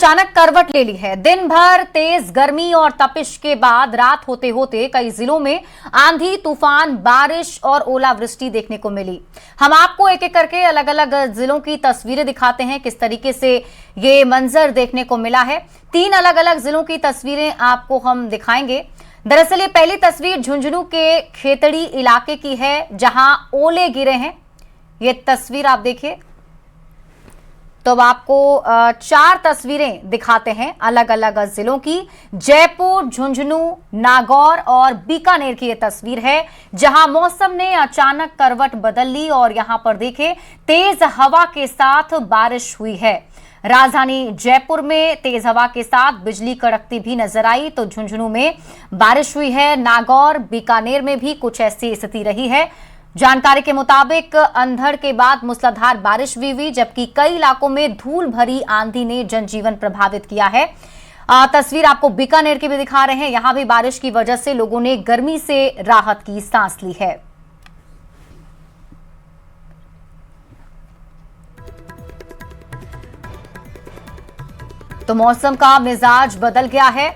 अचानक करवट ले ली है। दिन भर तेज गर्मी और तपिश के बाद रात होते होते कई जिलों में आंधी, तूफान, बारिश और ओलावृष्टि देखने को मिली। हम आपको एक एक करके अलग अलग जिलों की तस्वीरें दिखाते हैं, किस तरीके से ये मंजर देखने को मिला है। 3 अलग अलग जिलों की तस्वीरें आपको हम दिखाएंगे। दरअसल ये पहली तस्वीर झुंझुनू के खेतड़ी इलाके की है, जहां ओले गिरे हैं। ये तस्वीर आप देखिए। तो अब आपको 4 तस्वीरें दिखाते हैं अलग अलग जिलों की। जयपुर, झुंझुनू, नागौर और बीकानेर की यह तस्वीर है, जहां मौसम ने अचानक करवट बदल ली और यहां पर देखें तेज हवा के साथ बारिश हुई है। राजधानी जयपुर में तेज हवा के साथ बिजली कड़कती भी नजर आई, तो झुंझुनू में बारिश हुई है। नागौर, बीकानेर में भी कुछ ऐसी स्थिति रही है। जानकारी के मुताबिक अंधड़ के बाद मूसलाधार बारिश भी हुई, जबकि कई इलाकों में धूल भरी आंधी ने जनजीवन प्रभावित किया है। तस्वीर आपको बीकानेर की भी दिखा रहे हैं। यहां भी बारिश की वजह से लोगों ने गर्मी से राहत की सांस ली है। तो मौसम का मिजाज बदल गया है,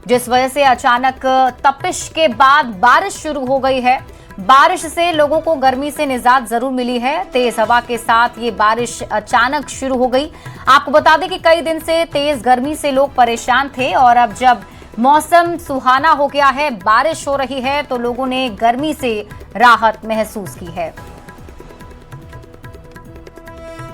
जिस वजह से अचानक तपिश के बाद बारिश शुरू हो गई है। बारिश से लोगों को गर्मी से निजात जरूर मिली है। तेज हवा के साथ ये बारिश अचानक शुरू हो गई। आपको बता दें कि कई दिन से तेज गर्मी से लोग परेशान थे और अब जब मौसम सुहाना हो गया है, बारिश हो रही है, तो लोगों ने गर्मी से राहत महसूस की है।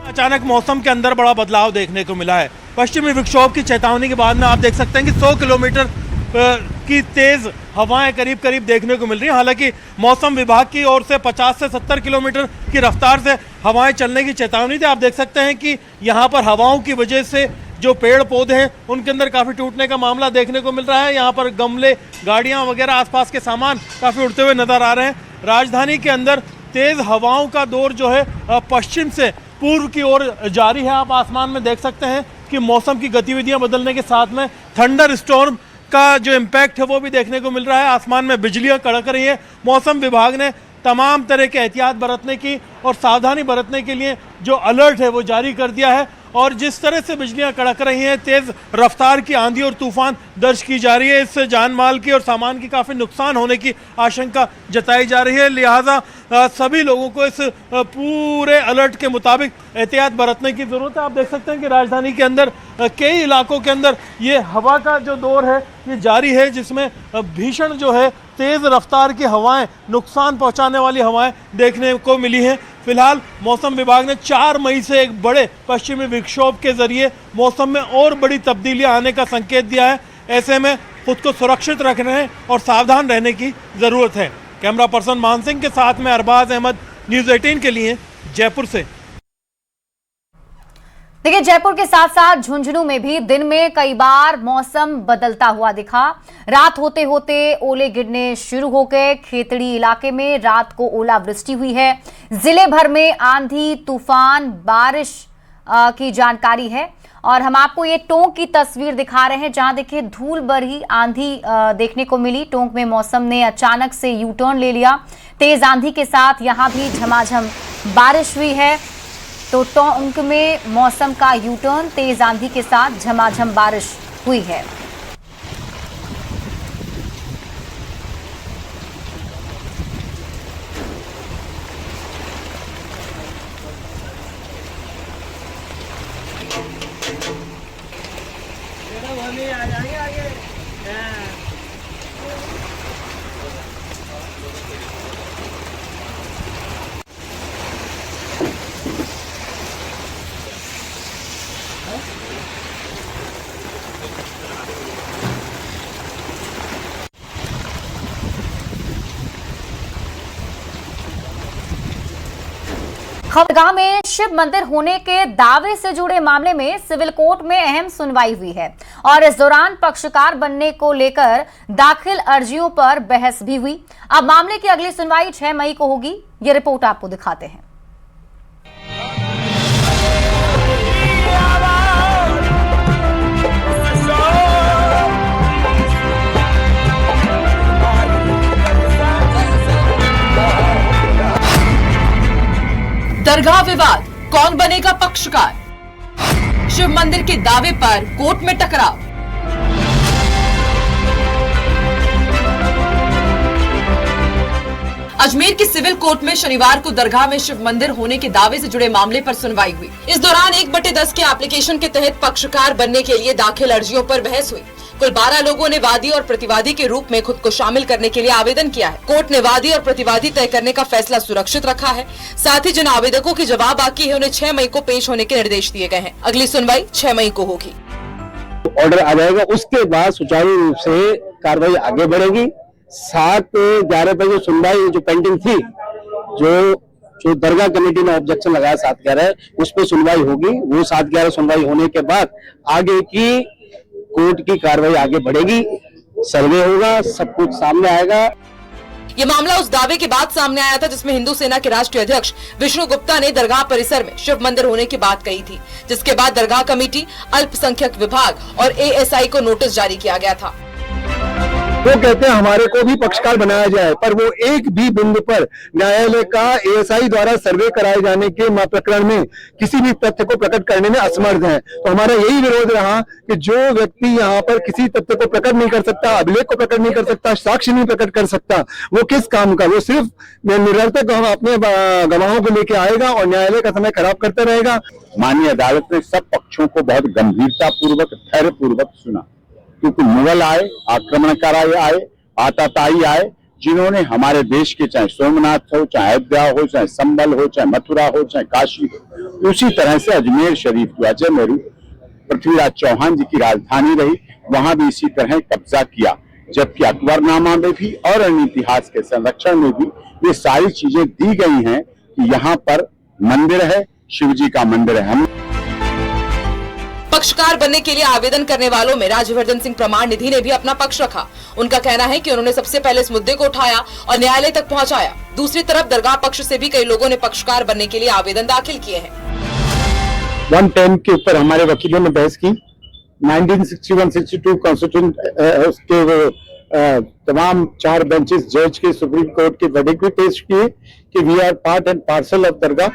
अचानक मौसम के अंदर बड़ा बदलाव देखने को मिला है। पश्चिमी विक्षोभ की चेतावनी के बाद में आप देख सकते हैं कि 100 किलोमीटर की तेज हवाएं करीब करीब देखने को मिल रही हैं। हालांकि मौसम विभाग की ओर से 50 से 70 किलोमीटर की रफ्तार से हवाएं चलने की चेतावनी थी। आप देख सकते हैं कि यहाँ पर हवाओं की वजह से जो पेड़ पौधे हैं उनके अंदर काफ़ी टूटने का मामला देखने को मिल रहा है। यहाँ पर गमले, गाड़ियाँ वगैरह, आसपास के सामान काफ़ी उड़ते हुए नजर आ रहे हैं। राजधानी के अंदर तेज हवाओं का दौर जो है पश्चिम से पूर्व की ओर जारी है। आप आसमान में देख सकते हैं कि मौसम की गतिविधियाँ बदलने के साथ में थंडर स्टॉर्म का जो इम्पैक्ट है वो भी देखने को मिल रहा है। आसमान में बिजलियां कड़क रही है। मौसम विभाग ने तमाम तरह के एहतियात बरतने की और सावधानी बरतने के लिए जो अलर्ट है वो जारी कर दिया है। और जिस तरह से बिजलियां कड़क रही हैं, तेज़ रफ्तार की आंधी और तूफान दर्ज की जा रही है, इससे जान माल की और सामान की काफ़ी नुकसान होने की आशंका जताई जा रही है। लिहाजा सभी लोगों को इस पूरे अलर्ट के मुताबिक एहतियात बरतने की ज़रूरत है। आप देख सकते हैं कि राजधानी के अंदर कई इलाकों के अंदर ये हवा का जो दौर है ये जारी है, जिसमें भीषण जो है तेज़ रफ्तार की हवाएं, नुकसान पहुंचाने वाली हवाएं देखने को मिली हैं। फिलहाल मौसम विभाग ने 4 मई से एक बड़े पश्चिमी विक्षोभ के जरिए मौसम में और बड़ी तब्दीलियां आने का संकेत दिया है। ऐसे में खुद को सुरक्षित रखने और सावधान रहने की ज़रूरत है। कैमरा पर्सन मान सिंह के साथ में अरबाज अहमद, न्यूज़ 18 के लिए जयपुर से। देखिए, जयपुर के साथ साथ झुंझुनू में भी दिन में कई बार मौसम बदलता हुआ दिखा। रात होते होते ओले गिरने शुरू हो गए। खेतड़ी इलाके में रात को ओलावृष्टि हुई है। जिले भर में आंधी, तूफान, बारिश की जानकारी है। और हम आपको ये टोंक की तस्वीर दिखा रहे हैं, जहां देखिए धूल भरी आंधी देखने को मिली। टोंक में मौसम ने अचानक से यू टर्न ले लिया। तेज आंधी के साथ यहां भी झमाझम बारिश हुई है। तो टोंक में मौसम का यू टर्न, तेज आंधी के साथ झमाझम बारिश हुई है। खबरगाह में शिव मंदिर होने के दावे से जुड़े मामले में सिविल कोर्ट में अहम सुनवाई हुई है और इस दौरान पक्षकार बनने को लेकर दाखिल अर्जियों पर बहस भी हुई। अब मामले की अगली सुनवाई 6 मई को होगी। ये रिपोर्ट आपको दिखाते हैं। दरगाह विवाद, कौन बनेगा पक्षकार? शिव मंदिर के दावे पर कोर्ट में टकराव। अजमेर की सिविल कोर्ट में शनिवार को दरगाह में शिव मंदिर होने के दावे से जुड़े मामले पर सुनवाई हुई। इस दौरान 1/10 के एप्लीकेशन के तहत पक्षकार बनने के लिए दाखिल अर्जियों पर बहस हुई। कुल 12 लोगों ने वादी और प्रतिवादी के रूप में खुद को शामिल करने के लिए आवेदन किया है। कोर्ट ने वादी और प्रतिवादी तय करने का फैसला सुरक्षित रखा है। साथ ही जिन आवेदकों के जवाब बाकी है उन्हें 6 मई को पेश होने के निर्देश दिए गए हैं। अगली सुनवाई 6 मई को होगी। ऑर्डर आ जाएगा, उसके बाद सुचारू रूप से कार्रवाई आगे बढ़ेगी। 7-11 बजे सुनवाई जो पेंडिंग थी, जो दरगाह कमेटी ने ऑब्जेक्शन लगाया 7-11, उस पर सुनवाई होगी। वो 7-11 सुनवाई होने के बाद आगे की कोर्ट की कार्रवाई आगे बढ़ेगी, सर्वे होगा, सब कुछ सामने आएगा। ये मामला उस दावे के बाद सामने आया था जिसमें हिंदू सेना के राष्ट्रीय अध्यक्ष विष्णु गुप्ता ने दरगाह परिसर में शिव मंदिर होने की बात कही थी, जिसके बाद दरगाह कमेटी, अल्पसंख्यक विभाग और एएसआई को नोटिस जारी किया गया था। वो कहते हैं हमारे को भी पक्षकार बनाया जाए, पर वो एक भी बिंदु पर न्यायालय का एएसआई द्वारा सर्वे कराए जाने के प्रकरण में किसी भी तथ्य को प्रकट करने में असमर्थ है। तो हमारा यही विरोध रहा कि जो व्यक्ति यहाँ पर किसी तथ्य को प्रकट नहीं कर सकता, अभिलेख को प्रकट नहीं कर सकता, साक्ष्य नहीं प्रकट कर सकता, वो किस काम का? वो सिर्फ निरर्थक हम अपने गवाहों को लेके आएगा और न्यायालय का समय खराब करता रहेगा। माननीय अदालत ने सब पक्षों को बहुत गंभीरता पूर्वक, धैर्य पूर्वक सुना, क्योंकि मुगल आए, आक्रमणकारी आए, आतताई आए, जिन्होंने हमारे देश के, चाहे सोमनाथ हो, चाहे अयोध्या हो, चाहे संबल हो, चाहे मथुरा हो, चाहे काशी हो, उसी तरह से अजमेर शरीफ जो अजमेरू पृथ्वीराज चौहान जी की राजधानी रही, वहां भी इसी तरह कब्जा किया। जबकि अकबरनामा में भी और अन्य इतिहास के संरक्षण में भी ये सारी चीजें दी गई हैं कि यहाँ पर मंदिर है, शिव जी का मंदिर है। हम पक्षकार बनने के लिए आवेदन करने वालों में राज्यवर्धन सिंह प्रमाण निधि ने भी अपना पक्ष रखा। उनका कहना है कि उन्होंने सबसे पहले इस मुद्दे को उठाया और न्यायालय तक पहुंचाया। दूसरी तरफ दरगाह पक्ष से भी कई लोगों ने पक्षकार बनने के लिए आवेदन दाखिल किए हैं। 110 के ऊपर हमारे वकीलों ने बहस की। 1961-62 कॉन्स्टिट्यूशन के तमाम 4 बेंचेस जज के सुप्रीम कोर्ट के वर्डिक्ट भी पेश किए कि we are part and parcel of dargah.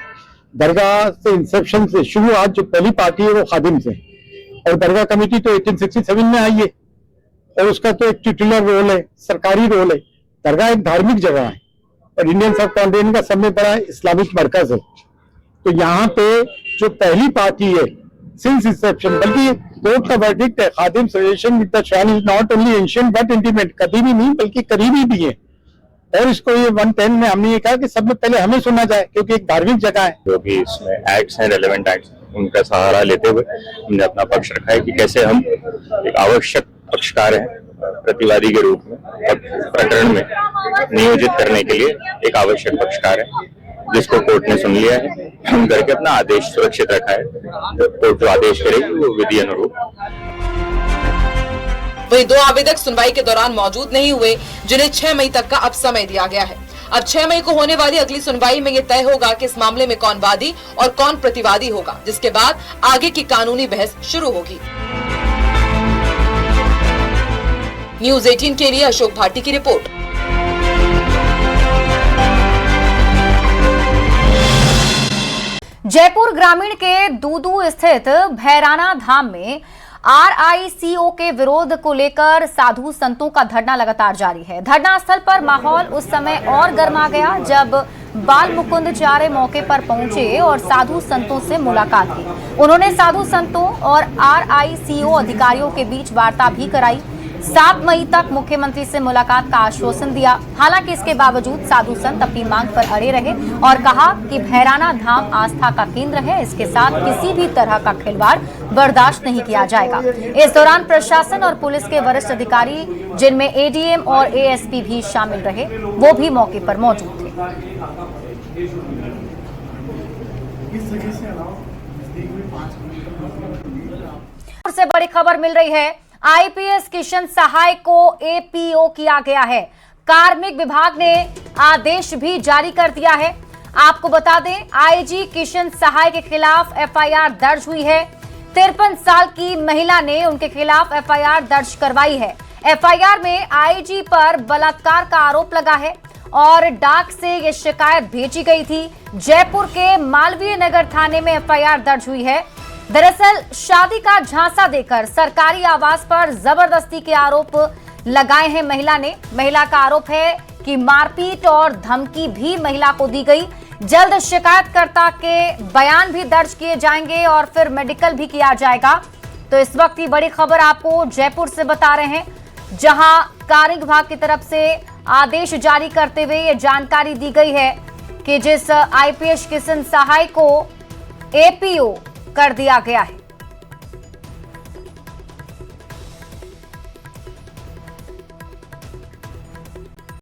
दरगाह से इंसेप्शन से शुरुआत जो पहली पार्टी है वो खादिम से, और दरगाह कमेटी तो 1867 में आई है और उसका तो एक ट्यूटलर रोल है, सरकारी रोल है। दरगाह एक धार्मिक जगह है और इंडियन सब कॉन्टिनेंट का सब में बड़ा इस्लामिक मरकज है। तो यहाँ पे जो पहली पार्टी है सिंस इंसेप्शन, बल्कि कोर्ट का वर्डिक्ट है, खादिम सजेशन विद द शान is not only ancient but intimate, कदीमी नहीं बल्कि करीबी भी है। और इसको ये 110 में हमने ये कहा कि सब में पहले हमें सुनना जाए, क्योंकि एक धार्मिक जगह है। जो भी इसमें एक्ट्स हैं, रेलेवेंट एक्ट्स, उनका सहारा लेते हुए हमने अपना पक्ष रखा है कि कैसे हम एक आवश्यक पक्षकार हैं प्रतिवादी के रूप में, प्रकरण में नियोजित करने के लिए एक आवश्यक पक्षकार है, जिसको कोर्ट ने सुन लिया है। हम करके अपना आदेश सुरक्षित रखा है। कोर्ट जो आदेश करेगी वो विधि अनुरूप। वहीं 2 आवेदक सुनवाई के दौरान मौजूद नहीं हुए, जिन्हें 6 मई तक का अब समय दिया गया है। अब 6 मई को होने वाली अगली सुनवाई में ये तय होगा कि इस मामले में कौन वादी और कौन प्रतिवादी होगा, जिसके बाद आगे की कानूनी बहस शुरू होगी। न्यूज़ 18 के लिए अशोक भाटी की रिपोर्ट। जयपुर ग्रामीण के दूदू स्थित भैराना धाम में आरआईसीओ के विरोध को लेकर साधु संतों का धरना लगातार जारी है। धरना स्थल पर माहौल उस समय और गर्मा गया जब बाल मुकुंदाचार्य मौके पर पहुंचे और साधु संतों से मुलाकात की। उन्होंने साधु संतों और आरआईसीओ अधिकारियों के बीच वार्ता भी कराई। 7 मई तक मुख्यमंत्री से मुलाकात का आश्वासन दिया। हालांकि इसके बावजूद साधु संत अपनी मांग पर अड़े रहे और कहा कि भैराना धाम आस्था का केंद्र है, इसके साथ किसी भी तरह का खिलवाड़ बर्दाश्त नहीं किया जाएगा। इस दौरान प्रशासन और पुलिस के वरिष्ठ अधिकारी, जिनमें एडीएम और एएसपी भी शामिल रहे, वो भी मौके पर मौजूद थे। से बड़ी खबर मिल रही है, आईपीएस किशन सहाय को एपीओ किया गया है। कार्मिक विभाग ने आदेश भी जारी कर दिया है। आपको बता दें, आईजी किशन सहाय के खिलाफ एफआईआर दर्ज हुई है। 53 साल की महिला ने उनके खिलाफ एफआईआर दर्ज करवाई है। एफआईआर में आईजी पर बलात्कार का आरोप लगा है और डाक से ये शिकायत भेजी गई थी। जयपुर के मालवीय नगर थाने में एफआईआर दर्ज हुई है। दरअसल शादी का झांसा देकर सरकारी आवास पर जबरदस्ती के आरोप लगाए हैं महिला ने। महिला का आरोप है कि मारपीट और धमकी भी महिला को दी गई। जल्द शिकायतकर्ता के बयान भी दर्ज किए जाएंगे और फिर मेडिकल भी किया जाएगा। तो इस वक्त की बड़ी खबर आपको जयपुर से बता रहे हैं, जहां कार्य विभाग की तरफ से आदेश जारी करते हुए ये जानकारी दी गई है कि जिस आईपीएस किशन सहाय को एपीओ कर दिया गया है।